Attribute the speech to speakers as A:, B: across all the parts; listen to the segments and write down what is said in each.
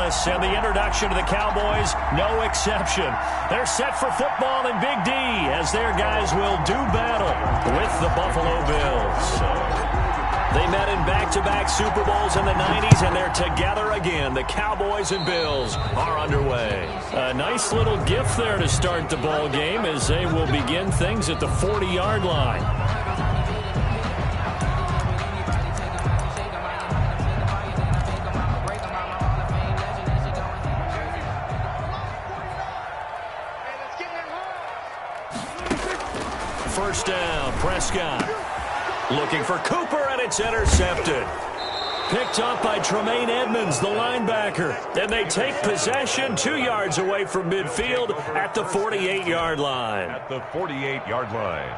A: scoreless, and the introduction to the Cowboys, no exception. They're set for football in Big D as their guys will do battle with the Buffalo Bills. They met in back-to-back Super Bowls in the 90s, and they're together again. The Cowboys and Bills are underway. A nice little gift there to start the ball game as they will begin things at the 40-yard line. First down, Prescott. Looking for Cooper, and it's intercepted. Picked up by Tremaine Edmonds, the linebacker. And they take possession 2 yards away from midfield at the 48-yard line.
B: At the 48-yard line.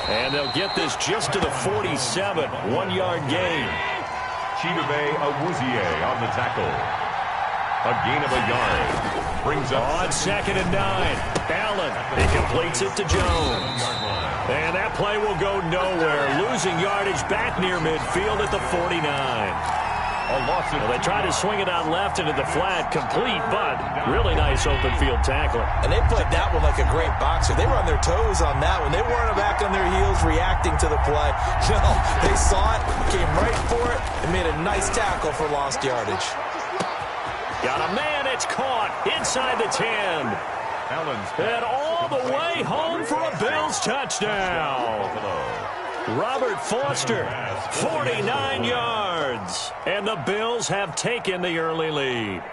A: And they'll get this just to the 47, 1-yard gain.
B: Chidobe Awuzie on the tackle. A gain of a yard. Brings up
A: on 2nd and 9. Allen, he completes it to Jones. And that play will go nowhere. Losing yardage back near midfield at the 49. Well, they tried to swing it out left into the flat, complete, but really nice open field tackling.
C: And they played that one like a great boxer. They were on their toes on that one. They weren't back on their heels reacting to the play. No, they saw it, came right for it, and made a nice tackle for lost yardage.
A: Got a man, it's caught inside the 10. And all the way home for a Bills touchdown. Robert Foster, 49 yards. And the Bills have taken the early lead.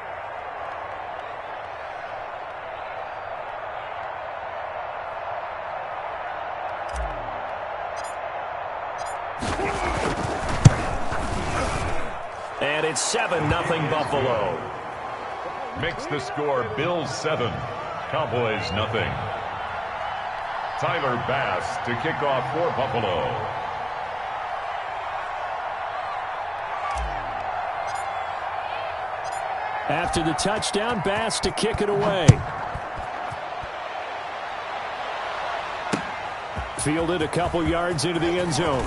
A: And it's 7-0 Buffalo.
B: Makes the score Bills 7, Cowboys nothing. Tyler Bass to kick off for Buffalo.
A: After the touchdown, Bass to kick it away. Fielded a couple yards into the end zone.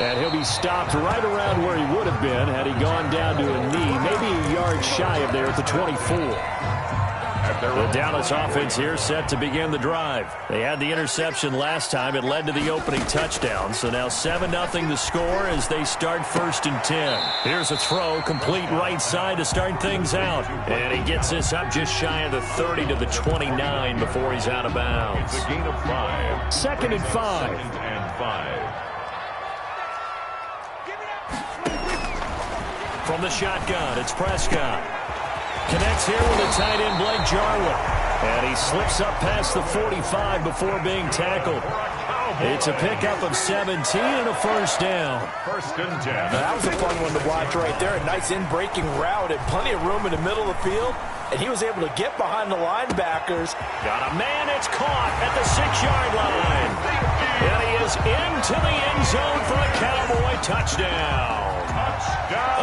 A: And he'll be stopped right around where he would have been had he gone down to a knee, maybe a yard shy of there at the 24. The Dallas offense here set to begin the drive. They had the interception last time. It led to the opening touchdown. So now 7-0 the score as they start 1st and 10. Here's a throw, complete right side to start things out. And he gets this up just shy of the 30 to the 29 before he's out of bounds.
B: It's a gain of 5.
A: 2nd and 5.
B: 2nd and 5.
A: From the shotgun, it's Prescott. Connects here with the tight end, Blake Jarwin. And he slips up past the 45 before being tackled. It's a pickup of 17 and a first down.
B: 1st and 10.
C: That was a fun one to watch right there. A nice in-breaking route and plenty of room in the middle of the field. And he was able to get behind the linebackers.
A: Got a man, it's caught at the 6-yard line. And he is into the end zone for a Cowboy touchdown.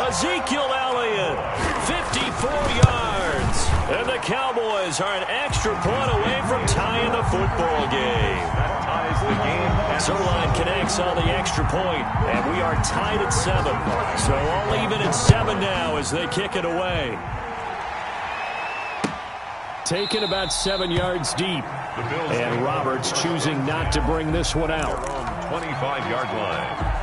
A: Ezekiel Elliott, 54 yards. And the Cowboys are an extra point away from tying the football game.
B: That ties the game.
A: Zerline connects on the extra point, and we are tied at 7. So all even at 7 now as they kick it away. Taken about 7 yards deep. And Roberts choosing not to bring this one out.
B: 25-yard line.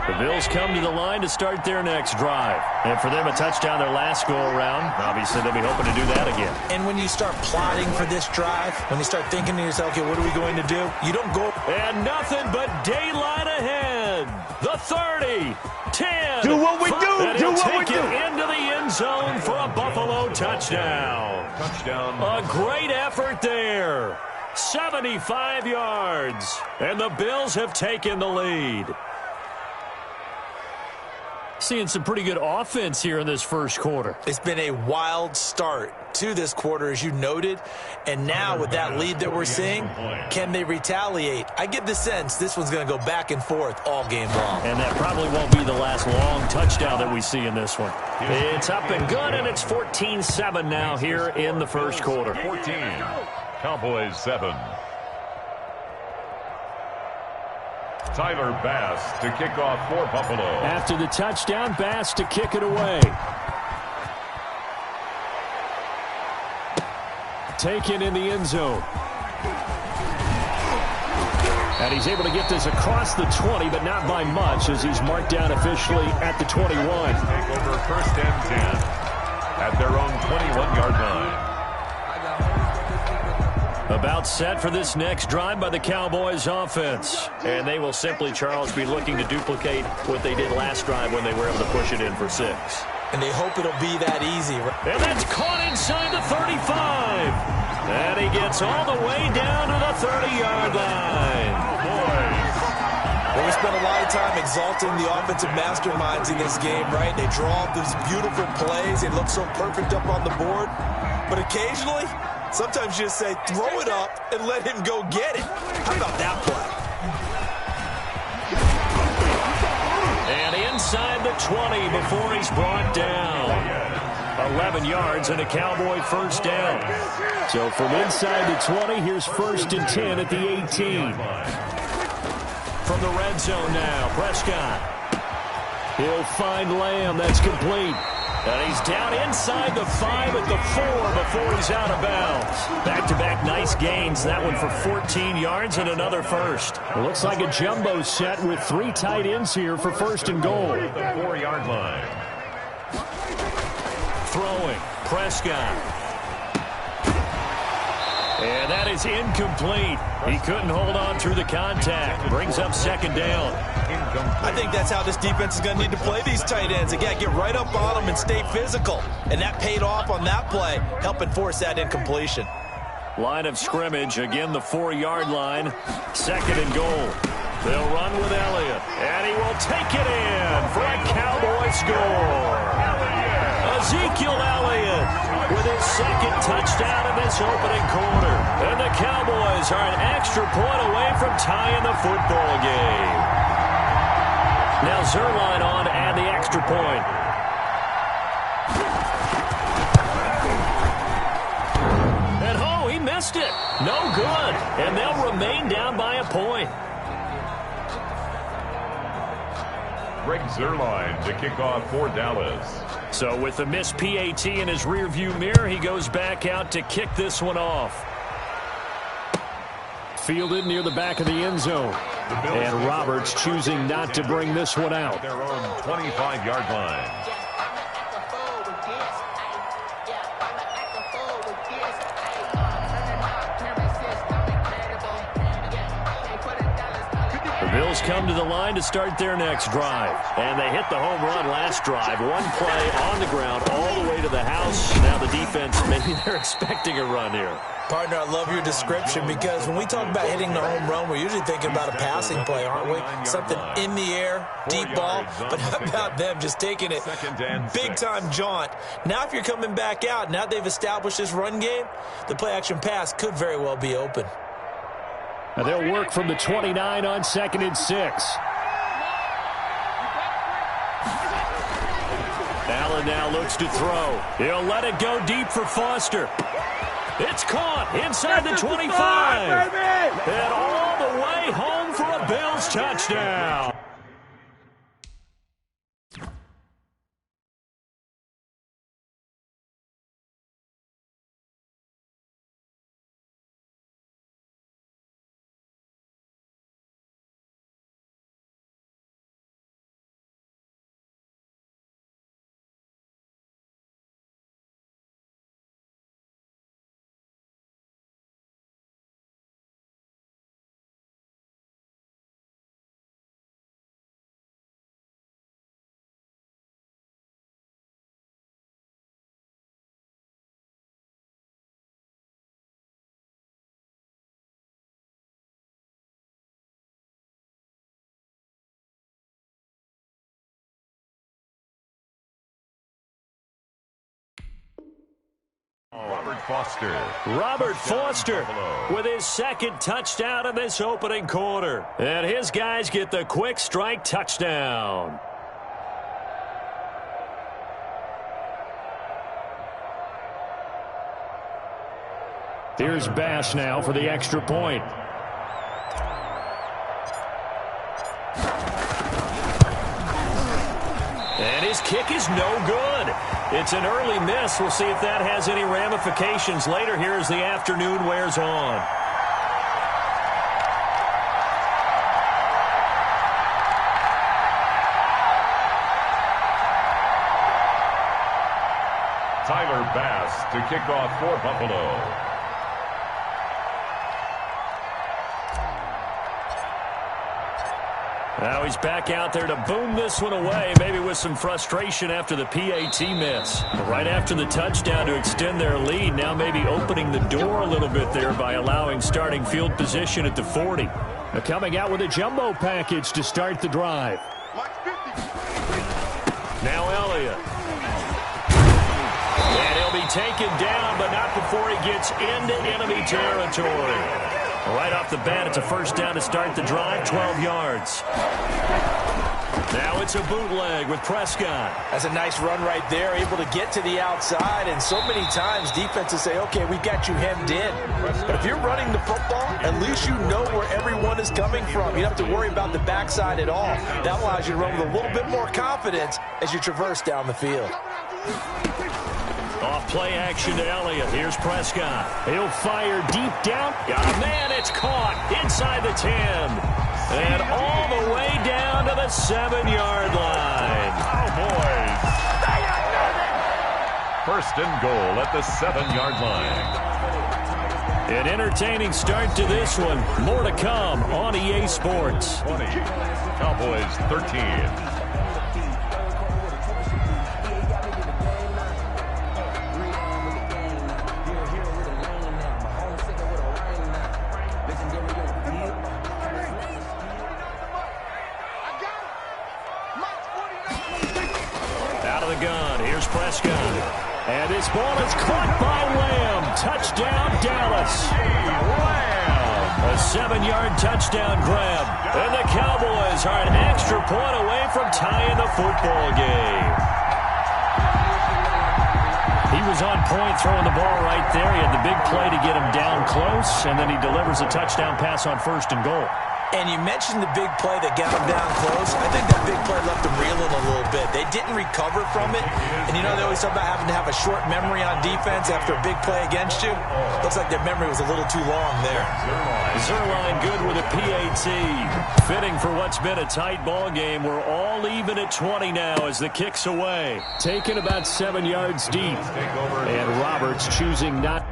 A: The Bills come to the line to start their next drive. And for them, a touchdown their last go-around. Obviously, they'll be hoping to do that again.
C: And when you start plotting for this drive, when you start thinking to yourself, okay, what are we going to do? You don't go.
A: And nothing but daylight ahead. The 30, 10.
C: Do what we do.
A: And
C: Do what we
A: take
C: do.
A: it into the end zone for a Buffalo touchdown.
B: Touchdown.
A: A great effort there. 75 yards. And the Bills have taken the lead. Seeing some pretty good offense here in this first quarter.
C: It's been a wild start to this quarter, as you noted. And now with that lead that we're seeing, can they retaliate? I get the sense this one's going to go back and forth all game long.
A: And that probably won't be the last long touchdown that we see in this one. It's up and good, and it's 14-7 now here in the first quarter.
B: 14, Cowboys 7. Tyler Bass to kick off for Buffalo.
A: After the touchdown, Bass to kick it away. Taken in the end zone. And he's able to get this across the 20, but not by much, as he's marked down officially at the 21.
B: Take over first and 10 at their own 21-yard line.
A: About set for this next drive by the Cowboys offense. And they will simply, Charles, be looking to duplicate what they did last drive when they were able to push it in for 6.
C: And they hope it'll be that easy.
A: And that's caught inside the 35. And he gets all the way down to the 30-yard line.
C: Well, we spent a lot of time exalting the offensive masterminds in this game, right? They draw up these beautiful plays. They look so perfect up on the board. But occasionally, sometimes you just say, throw it up and let him go get it. How about that play?
A: And inside the 20 before he's brought down. 11 yards and a Cowboy first down. So from inside the 20, here's first and 10 at the 18. From the red zone now, Prescott. He'll find Lamb. That's complete. And he's down inside the 5 at the 4 before he's out of bounds. Back-to-back nice gains. That one for 14 yards and another first. It looks like a jumbo set with 3 tight ends here for first and goal.
B: The 4-yard line.
A: Throwing, Prescott. And that is incomplete. He couldn't hold on through the contact. Brings up second down.
C: I think that's how this defense is going to need to play these tight ends. Again, get right up on them and stay physical. And that paid off on that play, helping force that incompletion.
A: Line of scrimmage, again the 4-yard line. Second and goal. They'll run with Elliott. And he will take it in for a Cowboy score. Ezekiel Elliott with his second touchdown in this opening quarter. And the Cowboys are an extra point away from tying the football game. Now Zerline on to add the extra point. And oh, he missed it. No good. And they'll remain down by a point.
B: Greg Zerline to kick off for Dallas.
A: So with the missed PAT in his rearview mirror, he goes back out to kick this one off. Fielded near the back of the end zone. And Roberts choosing not to bring this one out.
B: Their own 25-yard line.
A: The Bills come to the line to start their next drive. And they hit the home run last drive. One play on the ground all the way to the house. Now the defense, maybe they're expecting a run here.
C: Partner, I love your description because when we talk about hitting the home run, we're usually thinking about a passing play, aren't we? Something in the air, deep ball. But how about them just taking it big-time jaunt? Now if you're coming back out, now they've established this run game, the play-action pass could very well be open.
A: Now they'll work from the 29 on second and 6. Allen now looks to throw. He'll let it go deep for Foster. It's caught inside the 25. And all the way home for a Bills touchdown. Robert Foster with his second touchdown in this opening quarter. And his guys get the quick strike touchdown. Here's Bass now for the extra point. And his kick is no good. It's an early miss. We'll see if that has any ramifications later here as the afternoon wears on.
B: Tyler Bass to kick off for Buffalo.
A: Now he's back out there to boom this one away, maybe with some frustration after the PAT miss. Right after the touchdown to extend their lead, now maybe opening the door a little bit there by allowing starting field position at the 40. They're coming out with a jumbo package to start the drive. Now Elliott. And he'll be taken down, but not before he gets into enemy territory. Right off the bat, it's a first down to start the drive, 12 yards. Now it's a bootleg with Prescott.
C: That's a nice run right there, able to get to the outside. And so many times defenses say, okay, we got you hemmed in. But if you're running the football, at least you know where everyone is coming from. You don't have to worry about the backside at all. That allows you to run with a little bit more confidence as you traverse down the field.
A: Off play action to Elliott. Here's Prescott. He'll fire deep down. Got a man. It's caught inside the 10. And all the way down to the 7-yard line.
B: Cowboys. First and goal at the 7-yard line.
A: An entertaining start to this one. More to come on EA Sports.
B: 20. Cowboys 13.
A: Prescott. And this ball is caught by Lamb. Touchdown, Dallas. Lamb. A 7-yard touchdown grab. And the Cowboys are an extra point away from tying the football game. He was on point throwing the ball right there. He had the big play to get him down close, and then he delivers a touchdown pass on first and goal.
C: And you mentioned the big play that got him down close. I think that big play left him reeling a little bit. They didn't recover from it. And you know they always talk about having to have a short memory on defense after a big play against you. Looks like their memory was a little too long there.
A: Zerline good with a PAT. Fitting for what's been a tight ball game. We're all even at 20 now as the kick's away. Taken about 7 yards deep. And Roberts choosing not.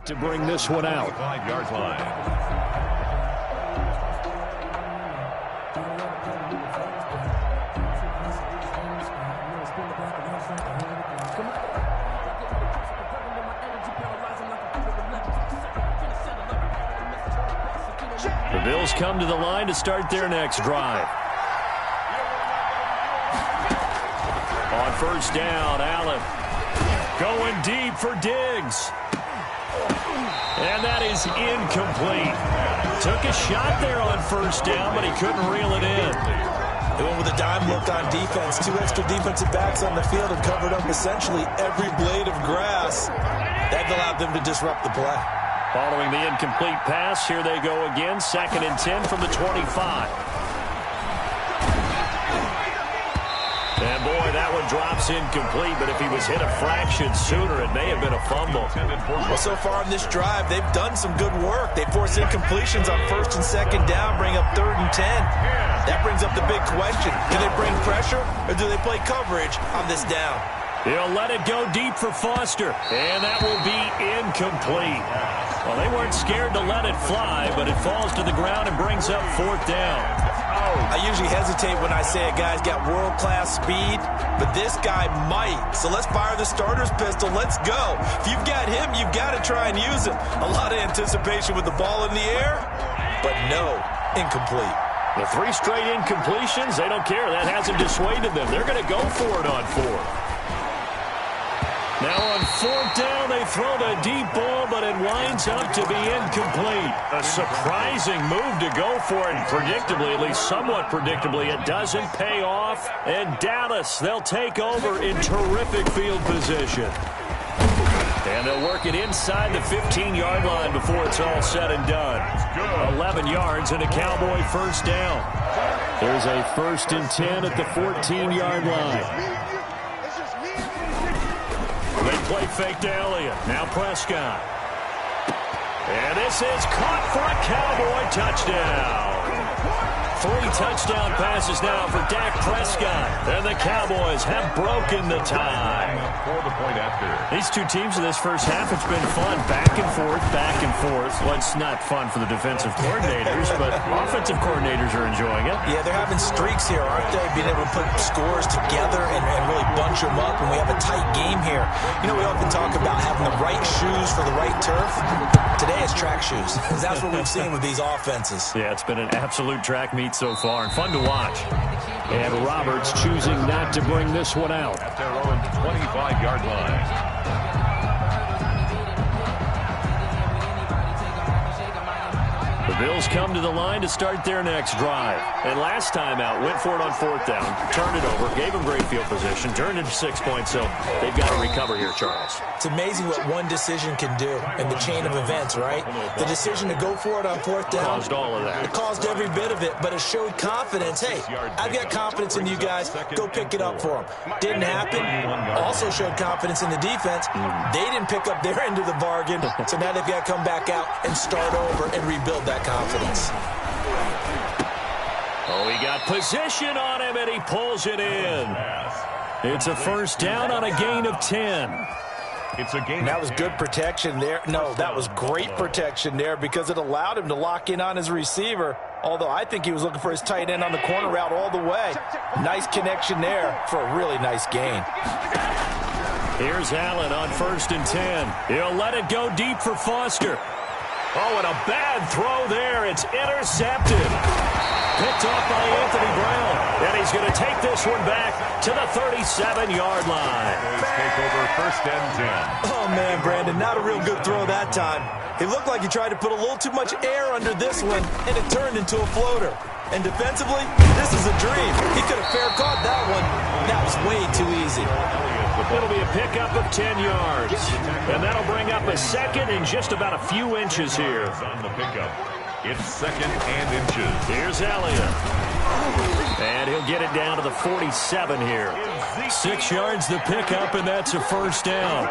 A: To bring this one out.
B: 5-yard line.
A: The Bills come to the line to start their next drive. On first down, Allen going deep for Diggs. And that is incomplete. Took a shot there on first down, but he couldn't reel it in.
C: They went with a dime look on defense. 2 extra defensive backs on the field and covered up essentially every blade of grass. That allowed them to disrupt the play.
A: Following the incomplete pass, here they go again. 2nd and 10 from the 25. And boy, that one drops incomplete, but if he was hit a fraction sooner, it may have been a fumble.
C: Well, so far in this drive, they've done some good work. They force incompletions on 1st and 2nd down, bring up 3rd and 10. That brings up the big question. Do they bring pressure, or do they play coverage on this down?
A: He'll let it go deep for Foster, and that will be incomplete. Well, they weren't scared to let it fly, but it falls to the ground and brings up 4th down.
C: I usually hesitate when I say a guy's got world-class speed, but this guy might. So let's fire the starter's pistol. Let's go. If you've got him, you've got to try and use him. A lot of anticipation with the ball in the air, but no, incomplete.
A: The 3 straight incompletions, they don't care. That hasn't dissuaded them. They're going to go for it on 4th. Now on 4th down, they throw the deep ball, but it winds up to be incomplete. A surprising move to go for it. Predictably, at least somewhat predictably, it doesn't pay off. And Dallas, they'll take over in terrific field position. And they'll work it inside the 15-yard line before it's all said and done. 11 yards and a Cowboy 1st down. There's a 1st and 10 at the 14-yard line. They play fake to Elliott. Now Prescott. And this is caught for a Cowboy touchdown. 3 touchdown passes now for Dak Prescott. And the Cowboys have broken the tie. These two teams in this first half, it's been fun. Back and forth, back and forth. Well, it's not fun for the defensive coordinators, but offensive coordinators are enjoying it.
C: Yeah, they're having streaks here, aren't they? Being able to put scores together and really bunch them up when we have a tight game here. You know, we often talk about having the right shoes for the right turf. Today it's track shoes. That's what we've seen with these offenses.
A: Yeah, it's been an absolute track meet so far and fun to watch. And Roberts choosing not to bring this one out.
B: At their own 25-yard line.
A: The Bills come to the line to start their next drive. And last time out, went for it on 4th down, turned it over, gave them great field position, turned it to 6 points, so they've got to recover here, Charles.
C: It's amazing what one decision can do in the chain of events, right? The decision to go for it on 4th down.
A: Caused all of that.
C: It caused every bit of it, but it showed confidence. Hey, I've got confidence in you guys. Go pick it up for them. Didn't happen. Also showed confidence in the defense. They didn't pick up their end of the bargain, so now they've got to come back out and start over and rebuild that confidence.
A: Oh, he got position on him, and he pulls it in. It's a 1st down on a gain of 10.
B: It's a gain.
C: That was good protection there. No, that was great protection there because it allowed him to lock in on his receiver, although I think he was looking for his tight end on the corner route all the way. Nice connection there for a really nice gain.
A: Here's Allen on 1st and 10. He'll let it go deep for Foster. Oh, and a bad throw there. It's intercepted. Picked off by Anthony Brown. And he's going to take this one back to the 37-yard line.
B: Take over 1st and 10.
C: Oh, man, Brandon, not a real good throw that time. It looked like he tried to put a little too much air under this one, and it turned into a floater. And defensively, this is a dream. He could have fair caught that one. That was way too easy.
A: It'll be a pickup of 10 yards. And that'll bring up a 2nd and just about a few inches here.
B: On the pickup. It's 2nd and inches.
A: Here's Elliott. And he'll get it down to the 47 here. 6 yards the pickup, and that's a 1st down.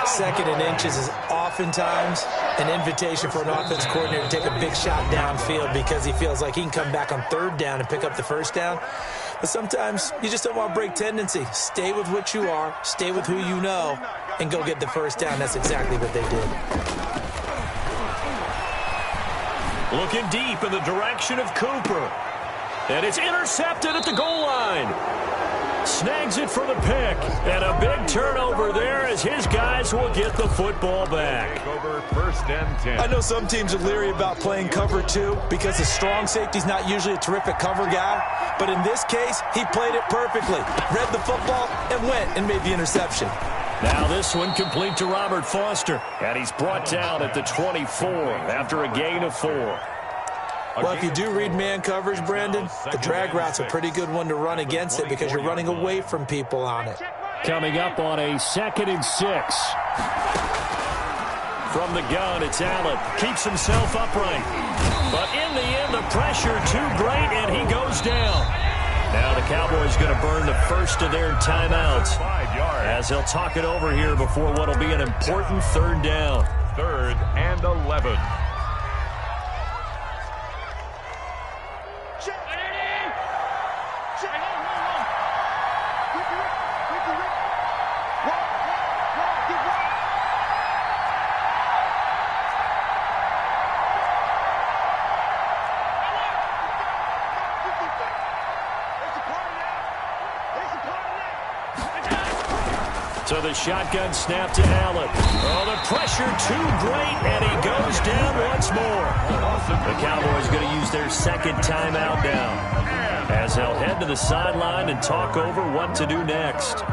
C: 2nd and inches is oftentimes an invitation for an offense coordinator to take a big shot downfield because he feels like he can come back on 3rd down and pick up the 1st down. But sometimes you just don't want to break tendency. Stay with what you are, stay with who you know, and go get the 1st down. That's exactly what they did.
A: Looking deep in the direction of Cooper. And it's intercepted at the goal line. Snags it for the pick. And a big turnover there as his guys will get the football back.
B: Over 1st and 10.
C: I know some teams are leery about playing cover 2 because the strong safety's not usually a terrific cover guy. But in this case, he played it perfectly. Read the football and went and made the interception.
A: Now this one complete to Robert Foster. And he's brought down at the 24 after a gain of 4.
C: Well, if you do read man coverage, Brandon, the drag route's a pretty good one to run against it because you're running away from people on it.
A: Coming up on a 2nd and 6. From the gun, it's Allen. Keeps himself upright. But in the end, the pressure too great, and he goes down. Now the Cowboys going to burn the first of their timeouts as they'll talk it over here before what will be an important third down.
B: 3rd and 11.
A: So the shotgun snap to Allen. Oh, the pressure too great, and he goes down once more. The Cowboys going to use their second timeout now as they'll head to the sideline and talk over what to do next.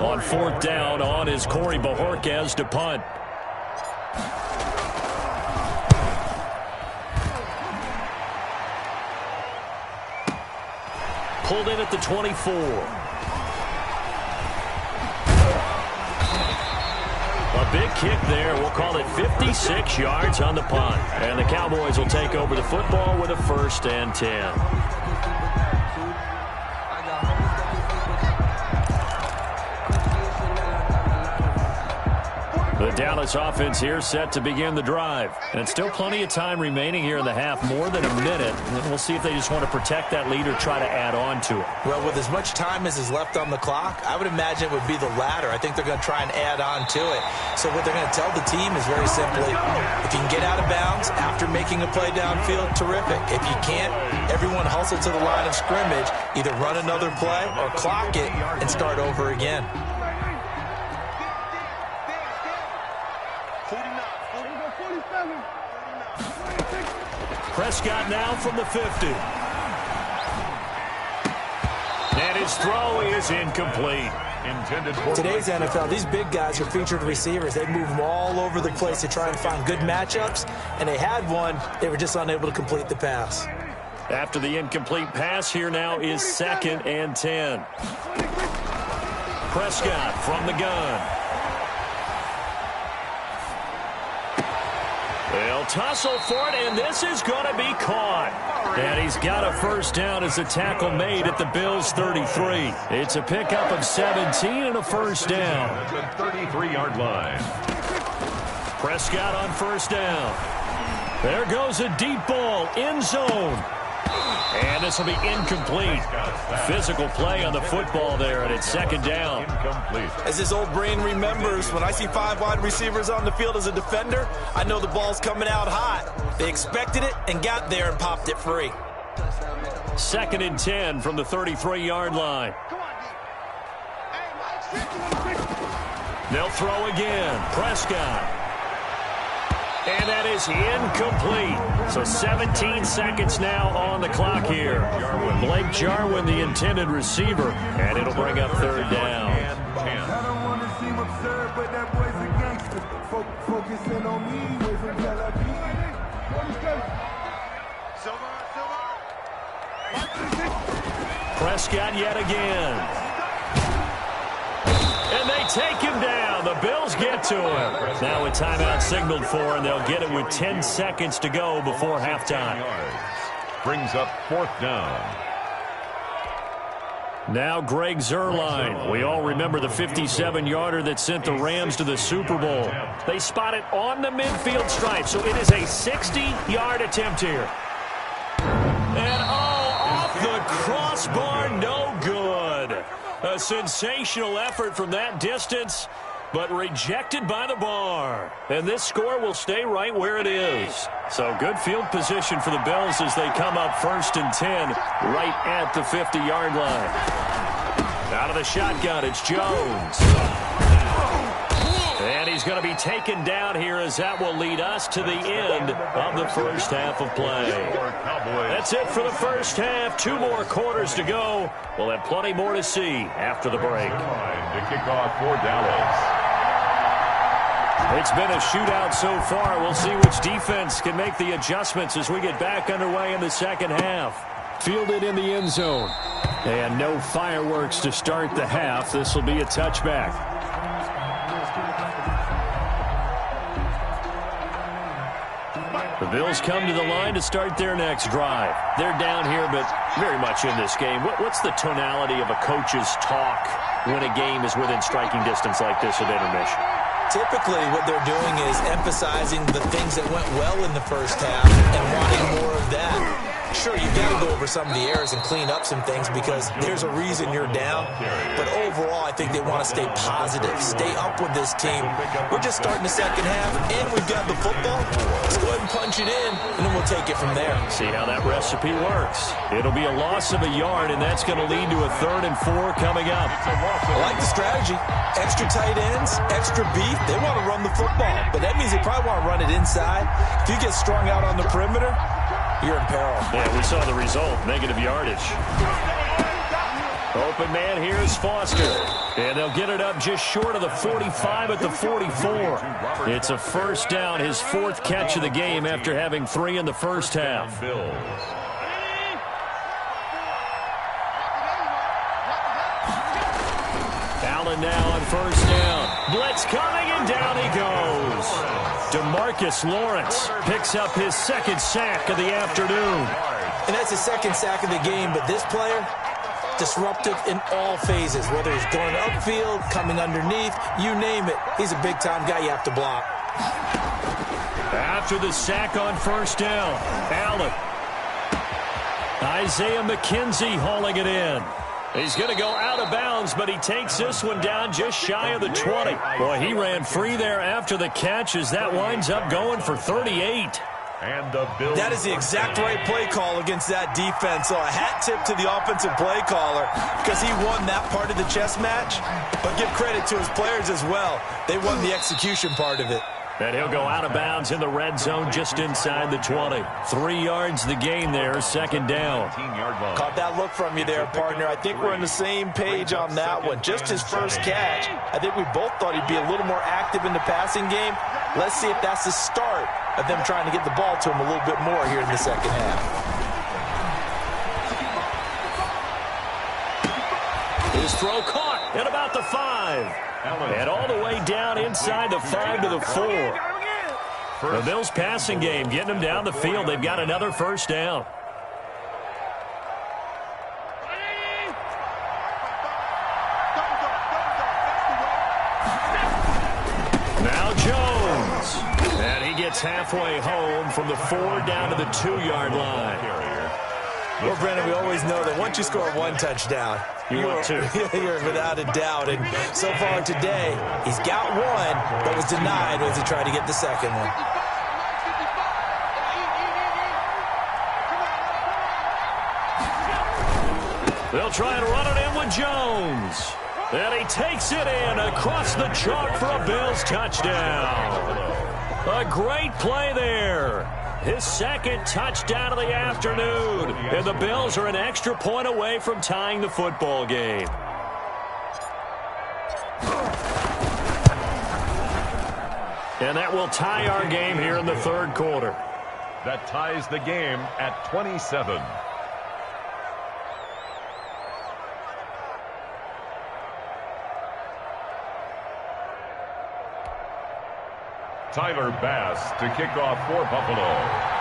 A: On 4th down, on is Corey Bojorquez to punt. Pulled in at the 24. A big kick there. We'll call it 56 yards on the punt. And the Cowboys will take over the football with a 1st and 10. The Dallas offense here set to begin the drive. And still plenty of time remaining here in the half, more than a minute. And we'll see if they just want to protect that lead or try to add on to it.
C: Well, with as much time as is left on the clock, I would imagine it would be the latter. I think they're going to try and add on to it. So what they're going to tell the team is very simply, if you can get out of bounds after making a play downfield, terrific. If you can't, everyone hustle to the line of scrimmage, either run another play or clock it and start over again.
A: Prescott now from the 50. And his throw is incomplete.
C: Today's NFL, these big guys are featured receivers. They move them all over the place to try and find good matchups, and they had one. They were just unable to complete the pass.
A: After the incomplete pass, here now is 2nd and 10. Prescott from the gun. They'll tussle for it, and this is going to be caught. And he's got a 1st down as a tackle made at the Bills' 33. It's a pickup of 17 and a 1st down.
B: The 33-yard line.
A: Prescott on 1st down. There goes a deep ball, end zone. And this will be incomplete. Physical play on the football there, and it's 2nd down.
B: Incomplete.
C: As his old brain remembers, when I see 5 wide receivers on the field as a defender, I know the ball's coming out hot. They expected it and got there and popped it free.
A: 2nd and 10 from the 33-yard line. They'll throw again. Prescott. And that is incomplete. So 17 seconds now on the clock here. Blake Jarwin, the intended receiver, and it'll bring up 3rd down.
D: I don't want to seem absurd, but that boy's a gangster. Focusing on me, wait for
A: Prescott yet again. And they take him down. The Bills get to him. Now a timeout signaled for, and they'll get it with 10 seconds to go before halftime.
B: Brings up 4th down.
A: Now Greg Zuerlein. We all remember the 57-yarder that sent the Rams to the Super Bowl. They spot it on the midfield stripe, so it is a 60-yard attempt here. And off the crossbar, no good. A sensational effort from that distance, but rejected by the bar. And this score will stay right where it is. So good field position for the Bills as they come up 1st and 10 right at the 50-yard line. Out of the shotgun, it's Jones. And he's going to be taken down here as that will lead us to the end of the first half of play. That's it for the first half. 2 more quarters to go. We'll have plenty more to see after the break.
B: To kick off for Dallas.
A: It's been a shootout so far. We'll see which defense can make the adjustments as we get back underway in the second half. Fielded in the end zone. And no fireworks to start the half. This will be a touchback. The Bills come to the line to start their next drive. They're down here, but very much in this game. What's the tonality of a coach's talk when a game is within striking distance like this at intermission?
C: Typically, what they're doing is emphasizing the things that went well in the first half and wanting more of that. Sure, you've got to go over some of the errors and clean up some things because there's a reason you're down. But overall, I think they want to stay positive, stay up with this team. We're just starting the second half, and we've got the football. Let's go ahead and punch it in, and then we'll take it from there.
A: See how that recipe works. It'll be a loss of a yard, and that's going to lead to a 3rd and 4 coming up.
C: I like the strategy. Extra tight ends, extra beef. They want to run the football, but that means they probably want to run it inside. If you get strung out on the perimeter, you're in peril.
A: Yeah, we saw the result. Negative yardage. Open man here is Foster. And they'll get it up just short of the 45 at the 44. It's a first down, his 4th catch of the game after having 3 in the first half. Allen now on first down. Blitz coming, and down he goes. DeMarcus Lawrence picks up his 2nd sack of the afternoon.
C: And that's his 2nd sack of the game, but this player, disruptive in all phases, whether he's going upfield, coming underneath, you name it. He's a big-time guy you have to block.
A: After the sack on first down, Allen. Isaiah McKenzie hauling it in. He's going to go out of bounds, but he takes this one down just shy of the 20. Boy, he ran free there after the catch as that winds up going for 38.
B: And the Bills.
C: That is the exact right play call against that defense. So a hat tip to the offensive play caller because he won that part of the chess match. But give credit to his players as well. They won the execution part of it.
A: And he'll go out of bounds in the red zone just inside the 20. 3 yards the gain there, 2nd down.
C: Caught that look from you there, partner. I think we're on the same page on that one. Just his first catch. I think we both thought he'd be a little more active in the passing game. Let's see if that's the start of them trying to get the ball to him a little bit more here in the second half.
A: His throw caught at about the 5. And all the way down inside the 5 to the 4. The Bills passing game getting them down the field. They've got another first down. Now Jones. And he gets halfway home from the 4 down to the 2-yard line.
C: Well, Brennan, we always know that once you score 1 touchdown,
A: you're 2.
C: You're without a doubt. And so far today, he's got 1, but was denied as he tried to get the 2nd one.
A: They'll try and run it in with Jones. And he takes it in across the chalk for a Bills touchdown. A great play there. His 2nd touchdown of the afternoon. And the Bills are an extra point away from tying the football game. And that will tie our game here in the 3rd quarter.
B: That ties the game at 27. Tyler Bass to kick off for Buffalo.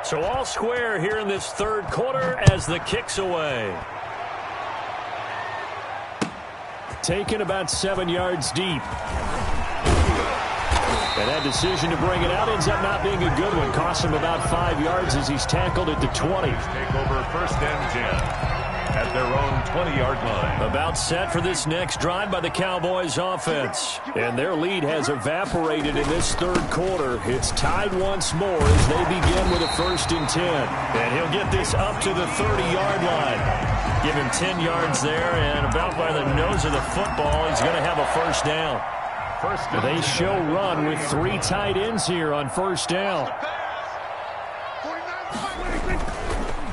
A: So all square here in this 3rd quarter as the kick's away. Taken about 7 yards deep. And that decision to bring it out ends up not being a good one. Costs him about 5 yards as he's tackled at the 20.
B: Take over 1st and 10 at their own 20-yard line.
A: About set for this next drive by the Cowboys offense. And their lead has evaporated in this 3rd quarter. It's tied once more as they begin with a 1st and 10. And he'll get this up to the 30-yard line. Give him 10 yards there, and about by the nose of the football, he's going to have a 1st down. They show run with 3 tight ends here on 1st down.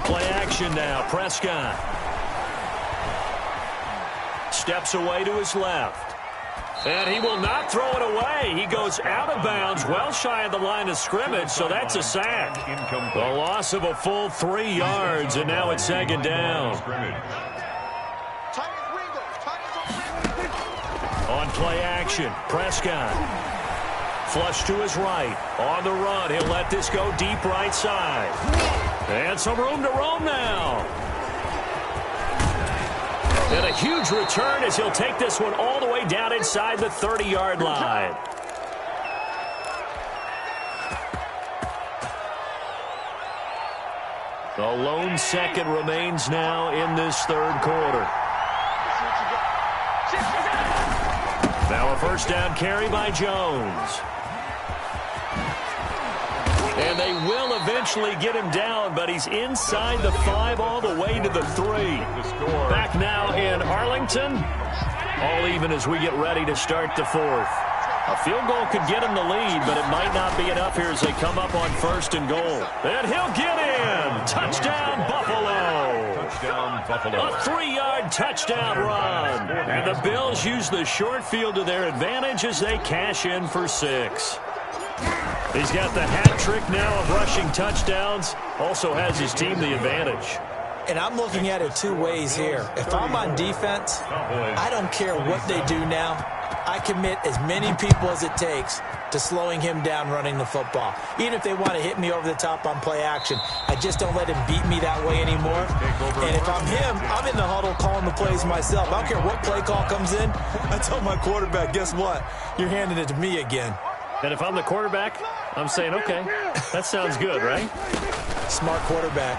A: Play action now. Prescott steps away to his left. And he will not throw it away. He goes out of bounds, well shy of the line of scrimmage, so that's a sack. The loss of a full 3 yards, and now it's second down. On play action, Prescott. Flush to his right. On the run, he'll let this go deep right side. And some room to roam now. And a huge return as he'll take this one all the way down inside the 30-yard line. The lone second remains now in this third quarter. Now a first down carry by Jones. And they will eventually get him down, but he's inside the 5 all the way to the 3. Back now in Arlington. All even as we get ready to start the fourth. A field goal could get him the lead, but it might not be enough here as they come up on 1st and goal. And he'll get in. Touchdown, Buffalo.
B: Touchdown, Buffalo.
A: A 3-yard touchdown run. And the Bills use the short field to their advantage as they cash in for 6. He's got the hat trick now of rushing touchdowns. Also has his team the advantage.
C: And I'm looking at it 2 ways here. If I'm on defense, I don't care what they do now. I commit as many people as it takes to slowing him down running the football. Even if they want to hit me over the top on play action, I just don't let him beat me that way anymore. And if I'm him, I'm in the huddle calling the plays myself. I don't care what play call comes in. I tell my quarterback, guess what? You're handing it to me again.
A: And if I'm the quarterback, I'm saying, okay, that sounds good, right?
C: Smart quarterback.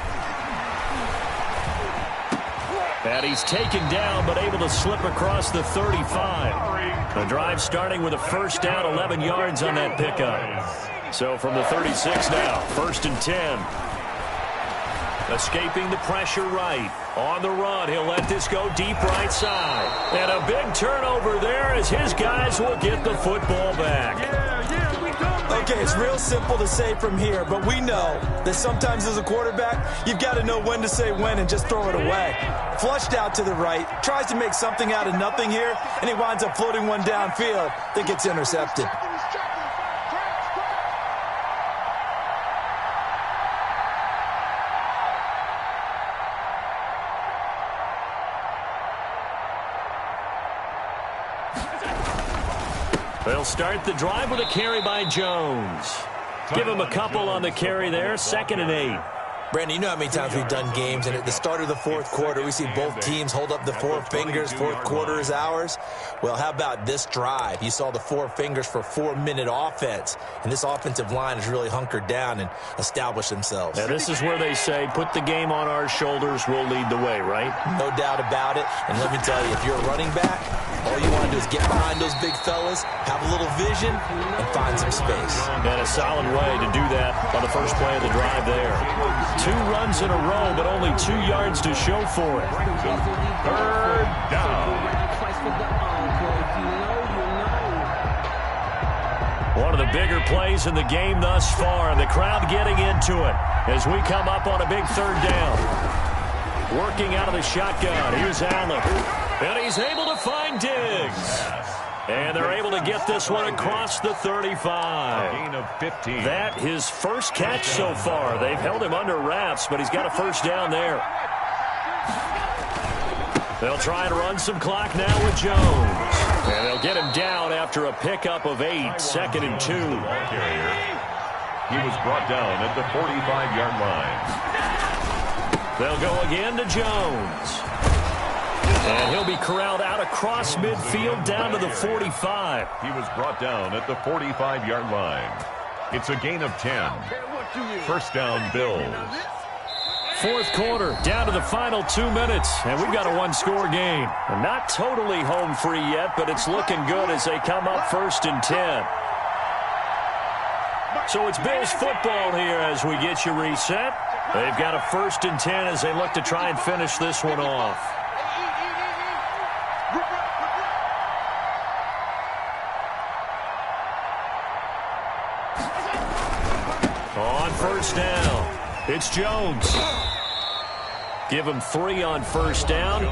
A: And he's taken down, but able to slip across the 35. The drive starting with a first down, 11 yards on that pickup. So from the 36 now, 1st and 10. Escaping the pressure right. On the run, he'll let this go deep right side. And a big turnover there as his guys will get the football back.
C: Okay, it's real simple to say from here, but we know that sometimes as a quarterback, you've got to know when to say when and just throw it away. Flushed out to the right, tries to make something out of nothing here, and he winds up floating one downfield that gets intercepted.
A: They'll start the drive with a carry by Jones. Give him a couple on the carry there, 2nd and 8.
C: Brandon, you know how many times we've done games, and at the start of the 4th quarter, we see both teams hold up the 4 fingers, 4th quarter is ours. Well, how about this drive? You saw the 4 fingers for 4-minute offense, and this offensive line has really hunkered down and established themselves.
A: Now, this is where they say, put the game on our shoulders, we'll lead the way, right?
C: No doubt about it, and let me tell you, if you're a running back, all you want to do is get behind those big fellas, have a little vision, and find some space.
A: And a solid way to do that on the first play of the drive there. 2 runs in a row, but only 2 yards to show for it.
B: 3rd down.
A: One of the bigger plays in the game thus far, and the crowd getting into it as we come up on a big 3rd down. Working out of the shotgun, here's Allen. And he's able to find Diggs. And they're able to get this one across the 35.
B: A gain of 15.
A: That his first catch so far. They've held him under wraps, but he's got a first down there. They'll try and run some clock now with Jones. And they'll get him down after a pickup of 8, 2nd and 2.
B: He was brought down at the 45-yard line.
A: They'll go again to Jones. And he'll be corralled out across midfield down to the 45.
B: He was brought down at the 45-yard line. It's a gain of 10. First down, Bills.
A: 4th quarter, down to the final 2 minutes, and we've got a 1-score game. And not totally home free yet, but it's looking good as they come up 1st and 10. So it's Bills football here as we get you reset. They've got a 1st and 10 as they look to try and finish this one off. On 1st down, it's Jones. Give them 3 on first down.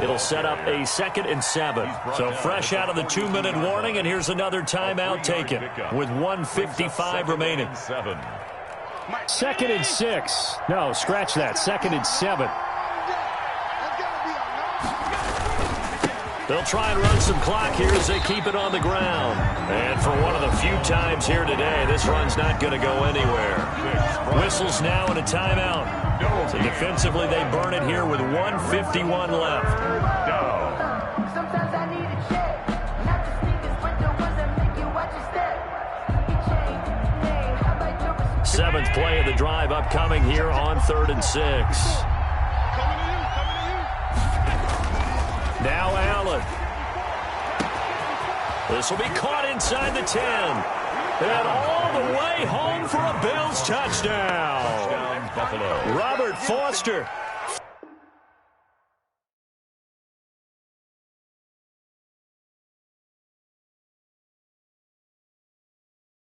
A: It'll set up a 2nd and 7. So fresh out of the 2-minute warning, and here's another timeout taken with 1:55 remaining. 2nd and 6. No, scratch that. 2nd and 7. They'll try and run some clock here as they keep it on the ground. And for one of the few times here today, this run's not going to go anywhere. Whistles now and a timeout. So defensively, they burn it here with 1:51 left.
E: Sometimes I need a check. Not the sneakers, but the ones that make you watch your step. You change name. How about your respect?
A: 7th play of the drive upcoming here on 3rd and 6. Now Allen. This will be caught inside the 10. And all the way home for a Bills touchdown. Robert Foster